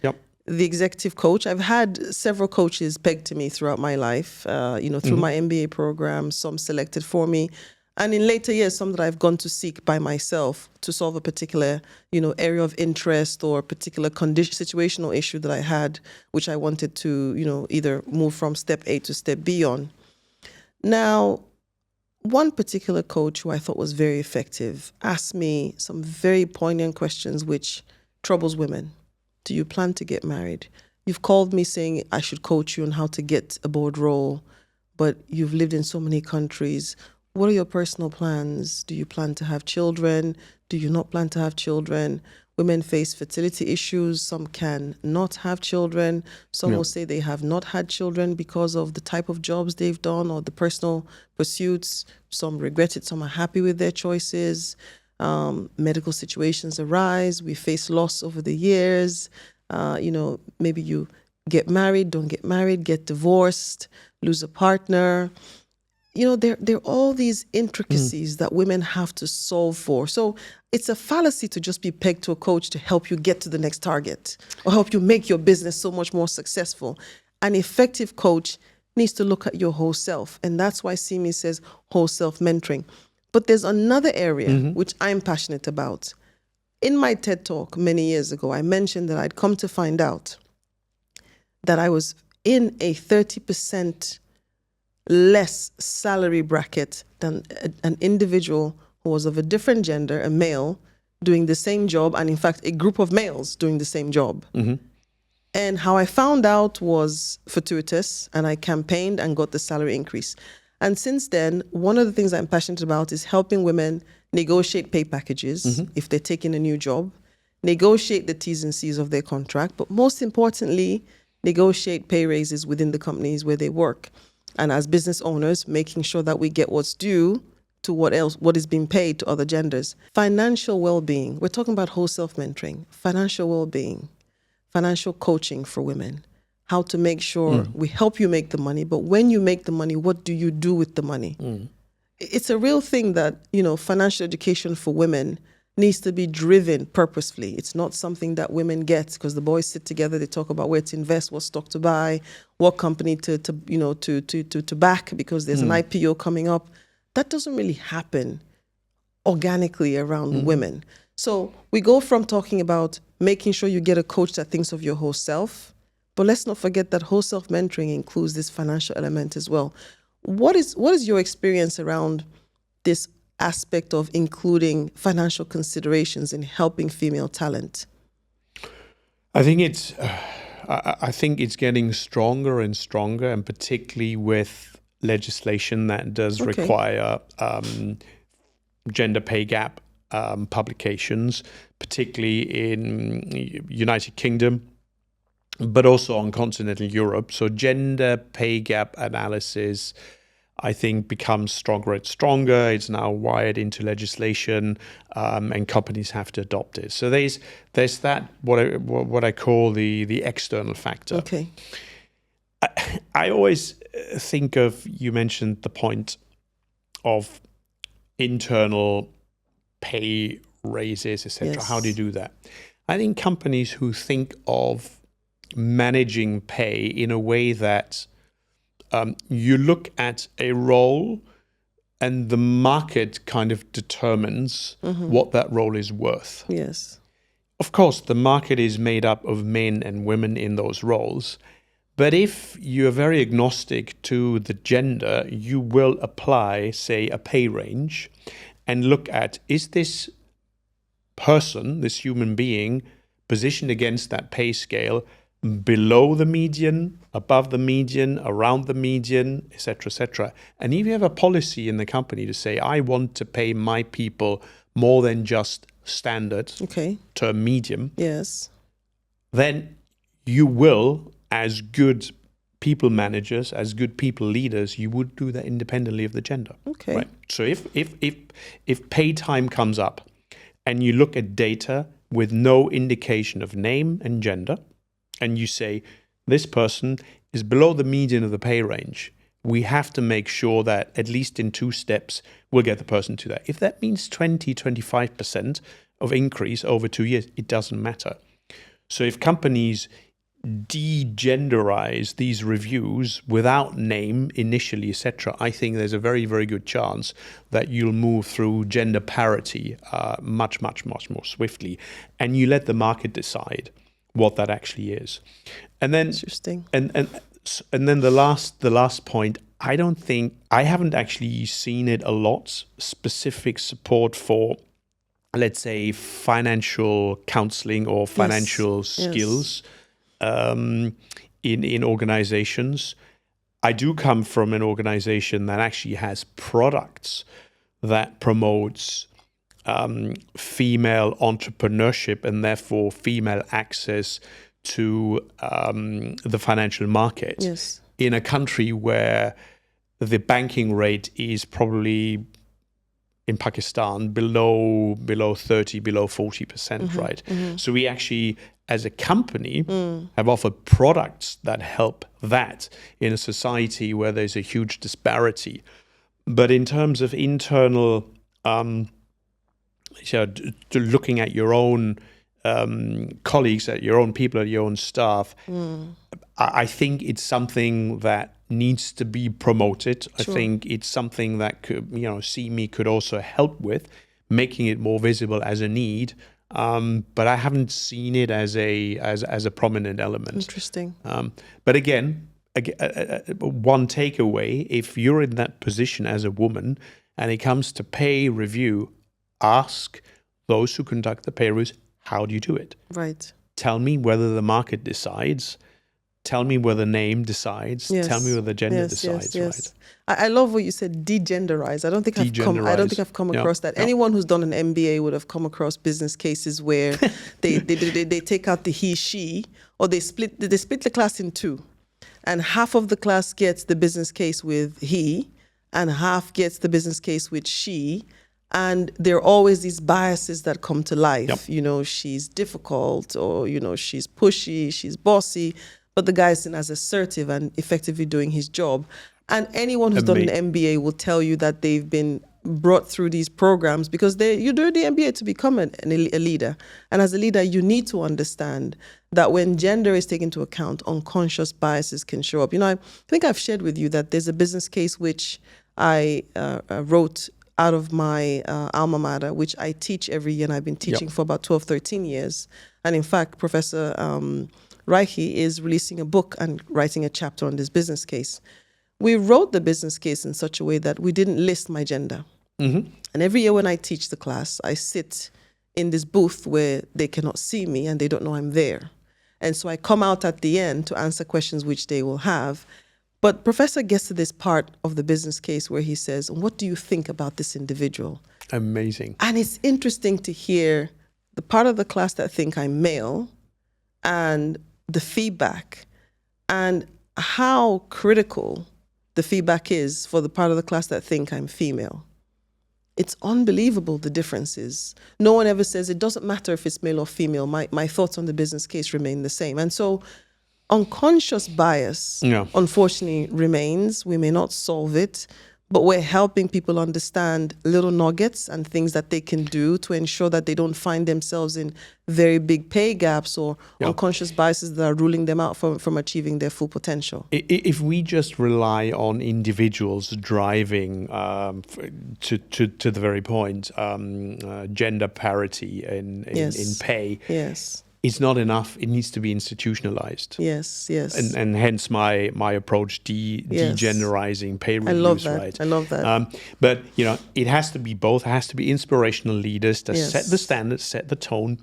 the executive coach. I've had several coaches pegged to me throughout my life, through my MBA program, some selected for me. And in later years, some that I've gone to seek by myself to solve a particular, area of interest or particular situational issue that I had, which I wanted to, either move from step A to step B on. Now, one particular coach who I thought was very effective asked me some very poignant questions, which troubles women. Do you plan to get married? You've called me saying I should coach you on how to get a board role, but you've lived in so many countries. What are your personal plans? Do you plan to have children? Do you not plan to have children? Women face fertility issues. Some can not have children. Some will say they have not had children because of the type of jobs they've done or the personal pursuits. Some regret it. Some are happy with their choices. Medical situations arise. We face loss over the years. Maybe you get married, don't get married, get divorced, lose a partner. There are all these intricacies that women have to solve for. So it's a fallacy to just be pegged to a coach to help you get to the next target or help you make your business so much more successful. An effective coach needs to look at your whole self. And that's why CME says whole self mentoring. But there's another area which I'm passionate about. In my TED Talk many years ago, I mentioned that I'd come to find out that I was in a 30% less salary bracket than an individual who was of a different gender, a male, doing the same job, and in fact, a group of males doing the same job. And how I found out was fortuitous, and I campaigned and got the salary increase. And since then, one of the things I'm passionate about is helping women negotiate pay packages if they're taking a new job, negotiate the T's and C's of their contract, but most importantly, negotiate pay raises within the companies where they work. And as business owners, making sure that we get what's due to what is being paid to other genders. Financial well-being. We're talking about whole self-mentoring, financial well-being, financial coaching for women, how to make sure we help you make the money, but when you make the money, what do you do with the money? It's a real thing that, financial education for women needs to be driven purposefully. It's not something that women get because the boys sit together, they talk about where to invest, what stock to buy, what company to back because there's an IPO coming up. That doesn't really happen organically around women. So we go from talking about making sure you get a coach that thinks of your whole self, but let's not forget that whole self mentoring includes this financial element as well. What is your experience around this aspect of including financial considerations in helping female talent? I think it's getting stronger and stronger, and particularly with legislation that does require gender pay gap publications, particularly in United Kingdom, but also on continental Europe. So gender pay gap analysis, I think, becomes stronger and stronger. It's now wired into legislation, and companies have to adopt it. So there's that what I call the external factor. Okay. I always think of, you mentioned the point of internal pay raises, etc. Yes. How do you do that? I think companies who think of managing pay in a way that you look at a role and the market kind of determines what that role is worth. Yes. Of course, the market is made up of men and women in those roles. But if you're very agnostic to the gender, you will apply, say, a pay range and look at, is this person, this human being, positioned against that pay scale below the median, above the median, around the median, etc., etc. And if you have a policy in the company to say, I want to pay my people more than just standard term medium, yes, then you will, as good people managers, as good people leaders, you would do that independently of the gender. Okay. Right? So if pay time comes up and you look at data with no indication of name and gender, and you say, this person is below the median of the pay range, we have to make sure that at least in 2 steps, we'll get the person to that. If that means 25% of increase over 2 years, it doesn't matter. So if companies de-genderize these reviews without name initially, etc., I think there's a very, very good chance that you'll move through gender parity much more swiftly, and you let the market decide what that actually is. And then interesting. And then the last point, I haven't actually seen it a lot, specific support for, let's say, financial counseling or financial skills in organizations. I do come from an organization that actually has products that promotes female entrepreneurship and therefore female access to the financial market. Yes. In a country where the banking rate is probably, in Pakistan, below 30, below 40%, right? Mm-hmm. So we actually, as a company, have offered products that help that in a society where there's a huge disparity. But in terms of internal, looking at your own colleagues, at your own people, at your own staff, I think it's something that needs to be promoted. Sure. I think it's something that could, CME could also help with, making it more visible as a need. But I haven't seen it as a prominent element. Interesting. But again, one takeaway: if you're in that position as a woman, and it comes to pay review, ask those who conduct the pay reviews, how do you do it? Right. Tell me whether the market decides. Tell me whether name decides. Yes. Tell me whether gender decides. Yes. Right. I love what you said. De-genderize. I don't think I've come across that. Yeah. Anyone who's done an MBA would have come across business cases where they take out the he, she, or they split the class in 2, and half of the class gets the business case with he, and half gets the business case with she. And there are always these biases that come to life. Yep. She's difficult, or, she's pushy, she's bossy, but the guy is seen as assertive and effectively doing his job. And anyone who's done an MBA will tell you that they've been brought through these programs because you do the MBA to become a leader. And as a leader, you need to understand that when gender is taken into account, unconscious biases can show up. I think I've shared with you that there's a business case which I wrote out of my alma mater, which I teach every year, and I've been teaching for about 12, 13 years. And in fact, Professor Oriaikhi is releasing a book and writing a chapter on this business case. We wrote the business case in such a way that we didn't list my gender. Mm-hmm. And every year when I teach the class, I sit in this booth where they cannot see me and they don't know I'm there. And so I come out at the end to answer questions which they will have. But Professor gets to this part of the business case where he says, what do you think about this individual? Amazing. And it's interesting to hear the part of the class that think I'm male and the feedback and how critical the feedback is for the part of the class that think I'm female. It's unbelievable, the differences. No one ever says it doesn't matter if it's male or female. My thoughts on the business case remain the same. And so unconscious bias, unfortunately, remains. We may not solve it, but we're helping people understand little nuggets and things that they can do to ensure that they don't find themselves in very big pay gaps or unconscious biases that are ruling them out from achieving their full potential. If we just rely on individuals driving to the very point, gender parity in pay, it's not enough. It needs to be institutionalized. Yes. And hence my approach, degenderizing pay reviews. I love that. But it has to be both. It has to be inspirational leaders that set the standards, set the tone,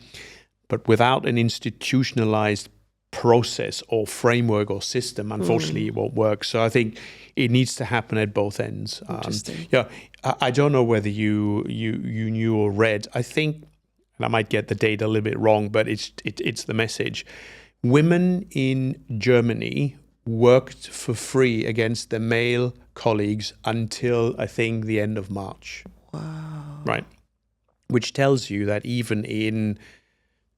but without an institutionalized process or framework or system, unfortunately, it won't work. So I think it needs to happen at both ends. Interesting. I don't know whether you knew or read. I think. And I might get the data a little bit wrong, but it's the message. Women in Germany worked for free against their male colleagues until, I think, the end of March. Wow. Right. Which tells you that even in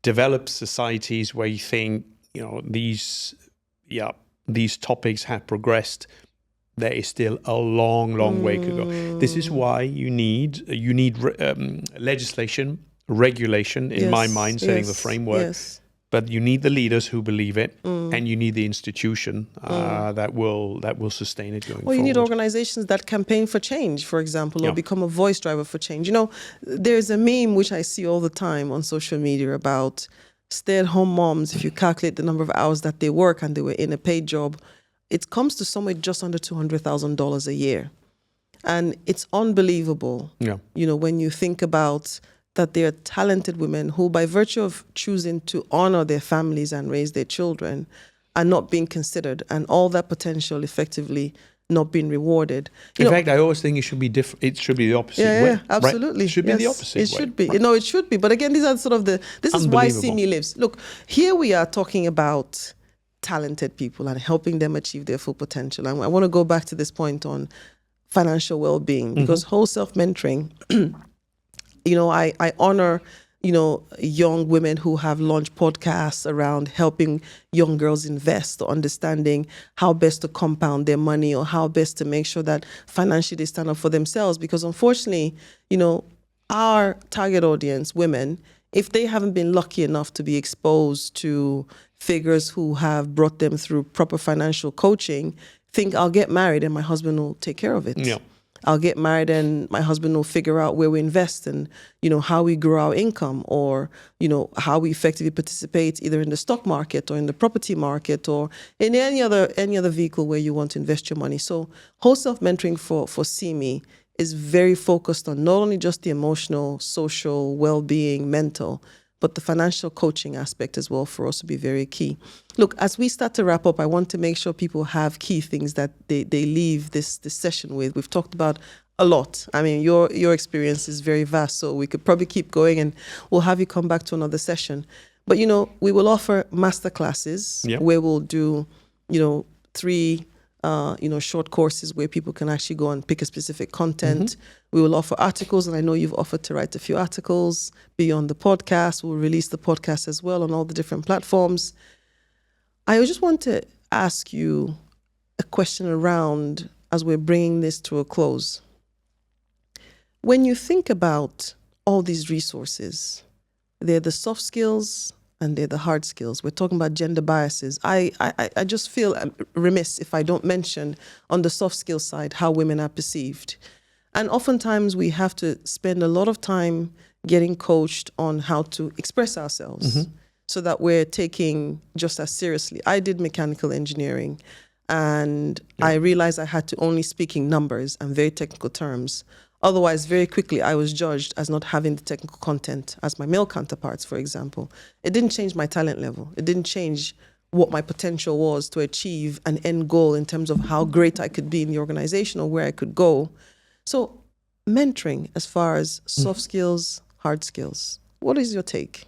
developed societies where you think, these topics have progressed, there is still a long way to go. This is why you need legislation, regulation, in my mind, setting the framework. But you need the leaders who believe it, and you need the institution that will sustain it going forward. You need organizations that campaign for change, for example, or become a voice driver for change. There's a meme which I see all the time on social media about stay-at-home moms. If you calculate the number of hours that they work and they were in a paid job, it comes to somewhere just under $200,000 a year. And it's unbelievable, when you think about that they are talented women who, by virtue of choosing to honor their families and raise their children, are not being considered, and all that potential effectively not being rewarded. In fact, I always think it should be different. It should be the opposite way. Yeah, absolutely. Right? It should be the opposite way. It should be. It should be. But again, these are sort of this is why See Me lives. Look, here we are talking about talented people and helping them achieve their full potential. And I want to go back to this point on financial well-being, because whole self-mentoring, I honor, young women who have launched podcasts around helping young girls invest, or understanding how best to compound their money, or how best to make sure that financially they stand up for themselves. Because unfortunately, our target audience, women, if they haven't been lucky enough to be exposed to figures who have brought them through proper financial coaching, think I'll get married and my husband will take care of it. Yeah. I'll get married and my husband will figure out where we invest and, how we grow our income, or, how we effectively participate either in the stock market or in the property market or in any other vehicle where you want to invest your money. So whole self-mentoring for See Me is very focused on not only just the emotional, social, well-being, mental, but the financial coaching aspect as well for us to be very key. Look, as we start to wrap up, I want to make sure people have key things that they leave this session with. We've talked about a lot. I mean, your experience is very vast, so we could probably keep going and we'll have you come back to another session. But, we will offer masterclasses where we'll do, 3 short courses where people can actually go and pick a specific content. We will offer articles, and I know you've offered to write a few articles beyond the podcast. We'll release the podcast as well on all the different platforms. I just want to ask you a question around, as we're bringing this to a close. When you think about all these resources, they're the soft skills and they're the hard skills. We're talking about gender biases. I just feel remiss if I don't mention on the soft skill side how women are perceived. And oftentimes we have to spend a lot of time getting coached on how to express ourselves so that we're taking just as seriously. I did mechanical engineering, and I realized I had to only speak in numbers and very technical terms. Otherwise, very quickly, I was judged as not having the technical content as my male counterparts, for example. It didn't change my talent level. It didn't change what my potential was to achieve an end goal in terms of how great I could be in the organization or where I could go. So mentoring as far as soft skills, hard skills, what is your take?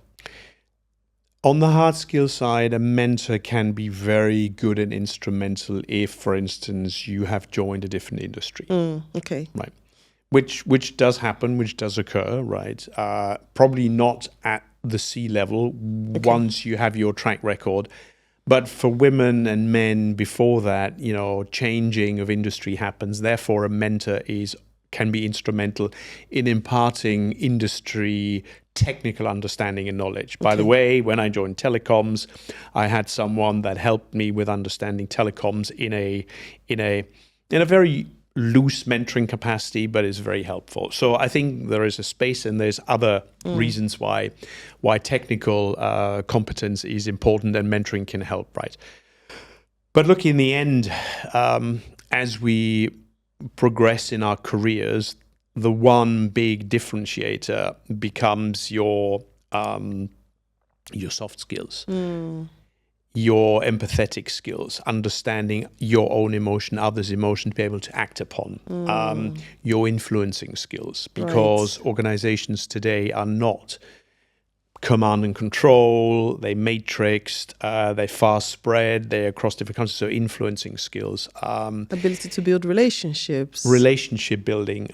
On the hard skill side, a mentor can be very good and instrumental if, for instance, you have joined a different industry. Okay. Right. Which does happen, which does occur, right? Probably not at the C level once you have your track record. But for women and men before that, changing of industry happens. Therefore, a mentor can be instrumental in imparting industry technical understanding and knowledge. By the way, when I joined telecoms, I had someone that helped me with understanding telecoms in a very loose mentoring capacity, but is very helpful. So I think there is a space, and there's other reasons why technical competence is important and mentoring can help, right? But look, in the end, as we progress in our careers, the one big differentiator becomes your soft skills. Your empathetic skills, understanding your own emotion, others' emotion, to be able to act upon, your influencing skills, because organizations today are not command and control, they matrixed, they fast spread, they're across different countries, so influencing skills. Ability to build relationships. Relationship building,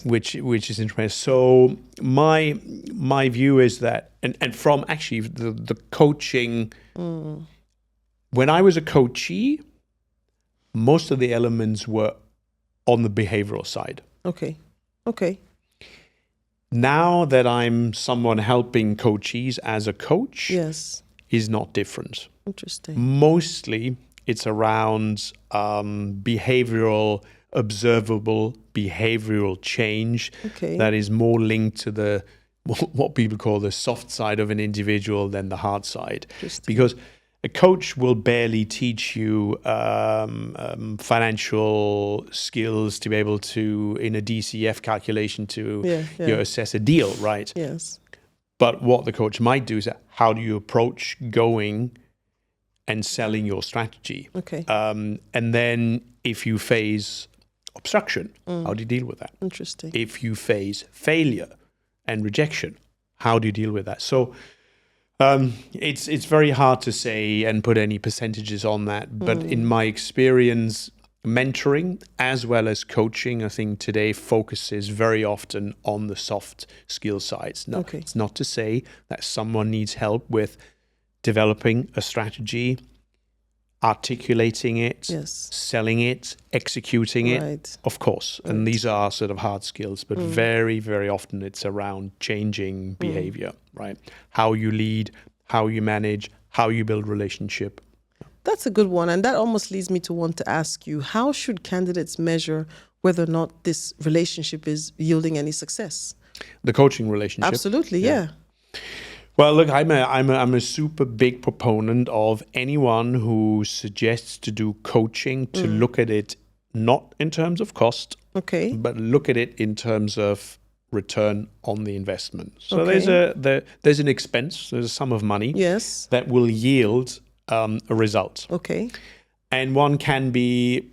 which is interesting. So my view is that, and from actually the coaching, when I was a coachee, most of the elements were on the behavioral side. Okay. Now that I'm someone helping coachees as a coach, is not different. Interesting. Mostly it's around behavioral, observable behavioral change that is more linked to what people call the soft side of an individual than the hard side. Because a coach will barely teach you financial skills to be able to, in a DCF calculation, to assess a deal, right? Yes. But what the coach might do is, how do you approach going and selling your strategy? And then if you face obstruction, how do you deal with that? Interesting. If you face failure and rejection, how do you deal with that? So it's very hard to say and put any percentages on that. But in my experience, mentoring as well as coaching, I think today focuses very often on the soft skill sides. No, it's not to say that someone needs help with developing a strategy, articulating it, selling it, executing it, of course. And these are sort of hard skills, but very, very often it's around changing behavior, right? How you lead, how you manage, how you build relationship. That's a good one. And that almost leads me to want to ask you, how should candidates measure whether or not this relationship is yielding any success? The coaching relationship? Absolutely, yeah. Well, look, I'm a super big proponent of anyone who suggests to do coaching to look at it not in terms of cost, but look at it in terms of return on the investment. So there's an expense, there's a sum of money that will yield a result. And one can be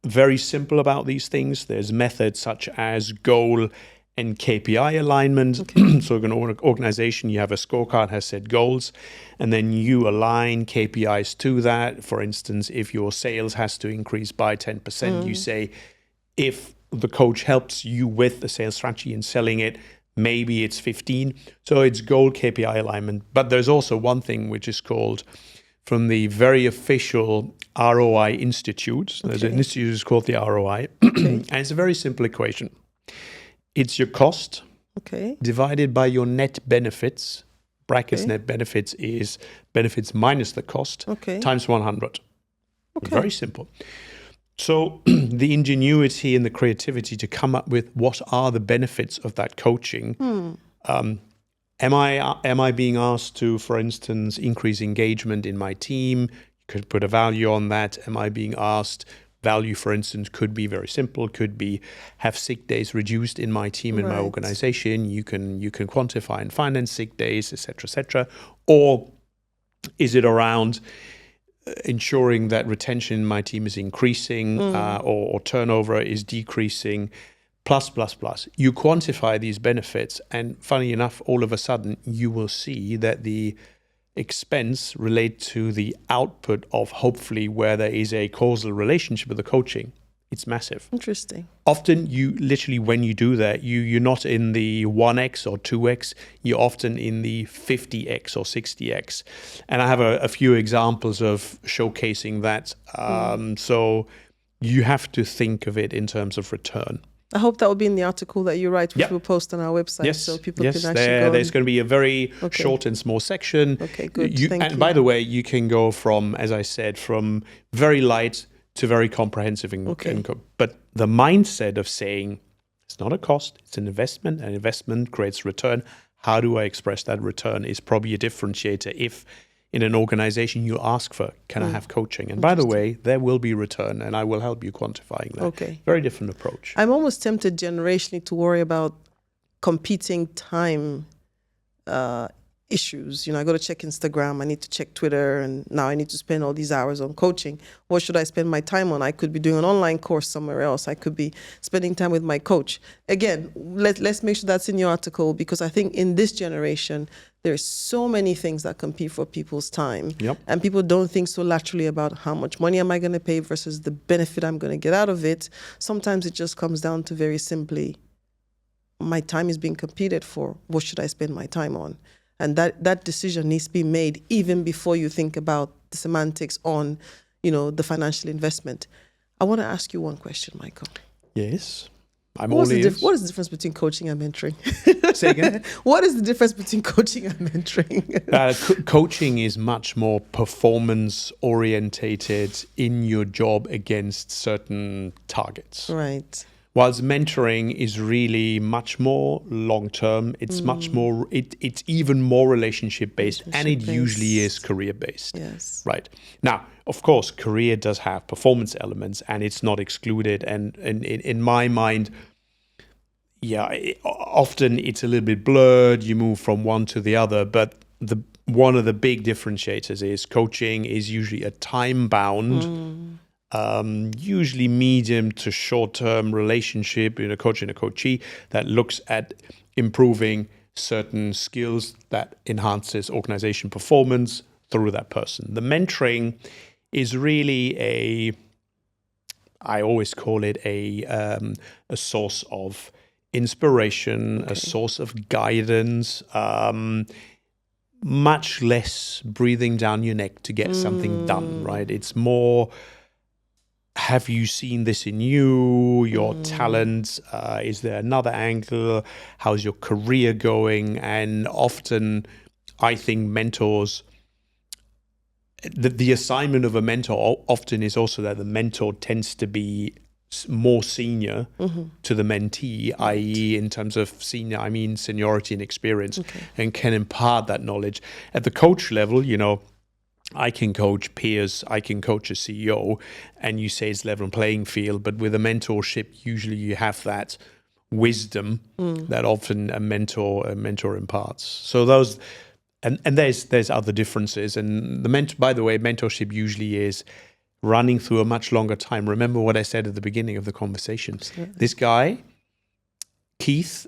very simple about these things. There's methods such as goal and KPI alignment. So in an organization, you have a scorecard, has set goals, and then you align KPIs to that. For instance, if your sales has to increase by 10%, you say, if the coach helps you with the sales strategy and selling it, maybe it's 15. So it's goal KPI alignment. But there's also one thing which is called, from the very official ROI Institute, there's an institute that's called the ROI, and it's a very simple equation. It's your cost divided by your net benefits. Brackets net benefits is benefits minus the cost times 100. Very simple. So the ingenuity and the creativity to come up with what are the benefits of that coaching. Am I being asked to, for instance, increase engagement in my team? You could put a value on that. Am I being asked? Value, for instance, could be very simple, could be have sick days reduced in my team, in my organization. You can quantify and finance sick days, etc., etc. Or Is it around ensuring that retention in my team is increasing or turnover is decreasing? Plus. You quantify these benefits, and funny enough, all of a sudden, you will see that the expense relate to the output of hopefully where there is a causal relationship with the coaching. It's massive. Interesting. Often you literally, when you do that, you're not in the 1x or 2x, you're often in the 50x or 60x. And I have a few examples of showcasing that. So you have to think of it in terms of return. I hope that will be in the article that you write, which we'll post on our website, so people can actually go. There's going to be a very short and small section. Okay, good. Thank you. And by the way, you can go from, as I said, from very light to very comprehensive income. But the mindset of saying it's not a cost, it's an investment, and investment creates return. How do I express that return is probably a differentiator. If in an organization you ask for, can I have coaching? And by the way, there will be return, and I will help you quantifying that. Okay. Very different approach. I'm almost tempted generationally to worry about competing time issues. I got to check Instagram, I need to check Twitter, and now I need to spend all these hours on coaching. What should I spend my time on? I could be doing an online course somewhere else. I could be spending time with my coach. Again, let's make sure that's in your article, because I think in this generation, there's so many things that compete for people's time. Yep. And people don't think so laterally about how much money am I going to pay versus the benefit I'm going to get out of it. Sometimes it just comes down to very simply, my time is being competed for. What should I spend my time on? And that decision needs to be made even before you think about the semantics on, the financial investment. I want to ask you one question, Michael. Yes. What is the difference between coaching and mentoring? Say again? What is the difference between coaching and mentoring? Coaching is much more performance orientated in your job against certain targets. Right. Whilst mentoring is really much more long-term, it's much more, it's even more relationship-based, and it usually is career-based. Yes. Right. Now, of course, career does have performance elements, and it's not excluded. And in my mind, often it's a little bit blurred. You move from one to the other, but one of the big differentiators is coaching is usually a time-bound, usually medium to short-term relationship in a coach and a coachee that looks at improving certain skills that enhances organization performance through that person. The mentoring is really I always call it a source of inspiration, a source of guidance, much less breathing down your neck to get something done, right? It's more, have you seen this in you, your talents? Is there another angle? How's your career going? And often, I think mentors, the assignment of a mentor often is also that the mentor tends to be more senior to the mentee, i.e. in terms of senior, I mean seniority and experience, and can impart that knowledge. At the coach level, I can coach peers, I can coach a CEO, and you say it's level playing field, but with a mentorship, usually you have that wisdom that often a mentor imparts. So those, and there's other differences. And by the way, mentorship usually is running through a much longer time. Remember what I said at the beginning of the conversation. Absolutely. This guy, Keith,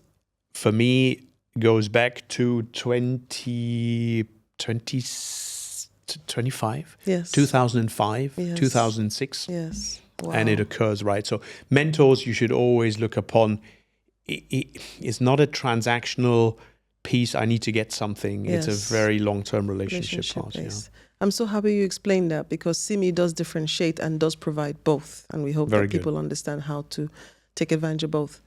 for me, goes back to 2025, yes. 2005, yes. 2006. Yes. Wow. And it occurs, right? So mentors, you should always look upon, it's not a transactional piece, I need to get something. Yes. It's a very long-term relationship part. Yeah. I'm so happy you explained that, because CME does differentiate and does provide both. And we hope that people understand how to take advantage of both.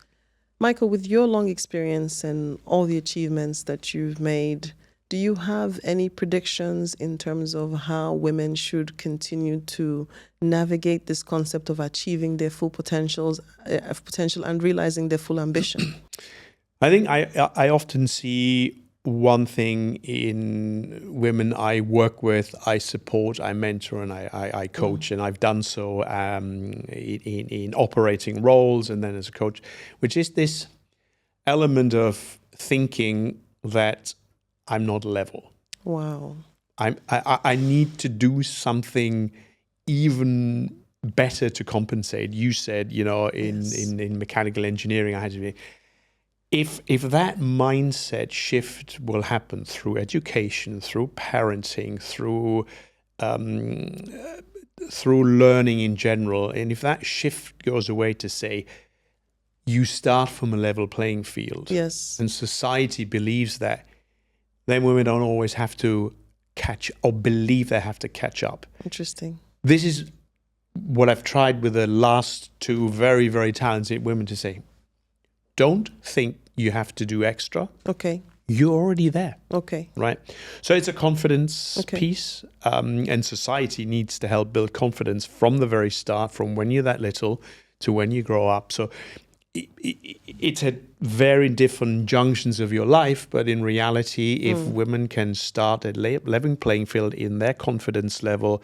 Michael, with your long experience and all the achievements that you've made, do you have any predictions in terms of how women should continue to navigate this concept of achieving their full potential and realizing their full ambition? I think I often see one thing in women I work with, I support, I mentor, and I coach, and I've done so in operating roles and then as a coach, which is this element of thinking that I'm not level. Wow. I need to do something even better to compensate. You said, in mechanical engineering, I had to be. If that mindset shift will happen through education, through parenting, through learning in general, and if that shift goes away to say, you start from a level playing field, yes, and society believes that, then women don't always have to believe they have to catch up. Interesting. This is what I've tried with the last two very, very talented women to say. Don't think you have to do extra. Okay. You're already there. Okay. Right? So it's a confidence piece, and society needs to help build confidence from the very start, from when you're that little to when you grow up. So it's at very different junctions of your life, but in reality, if women can start at level playing field in their confidence level,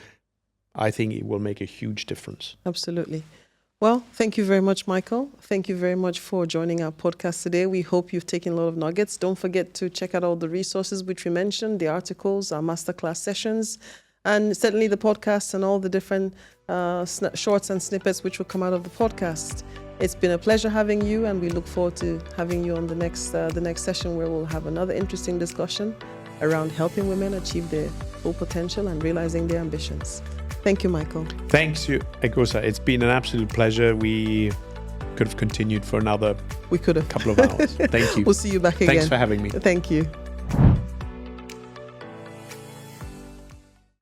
I think it will make a huge difference. Absolutely. Well, thank you very much, Michael. Thank you very much for joining our podcast today. We hope you've taken a lot of nuggets. Don't forget to check out all the resources which we mentioned, the articles, our masterclass sessions, and certainly the podcast and all the different shorts and snippets which will come out of the podcast. It's been a pleasure having you, and we look forward to having you on the next session, where we'll have another interesting discussion around helping women achieve their full potential and realizing their ambitions. Thank you, Michael. Thanks, Eghosa. It's been an absolute pleasure. We could have continued for another couple of hours. Thank you. We'll see you back again. Thanks for having me. Thank you.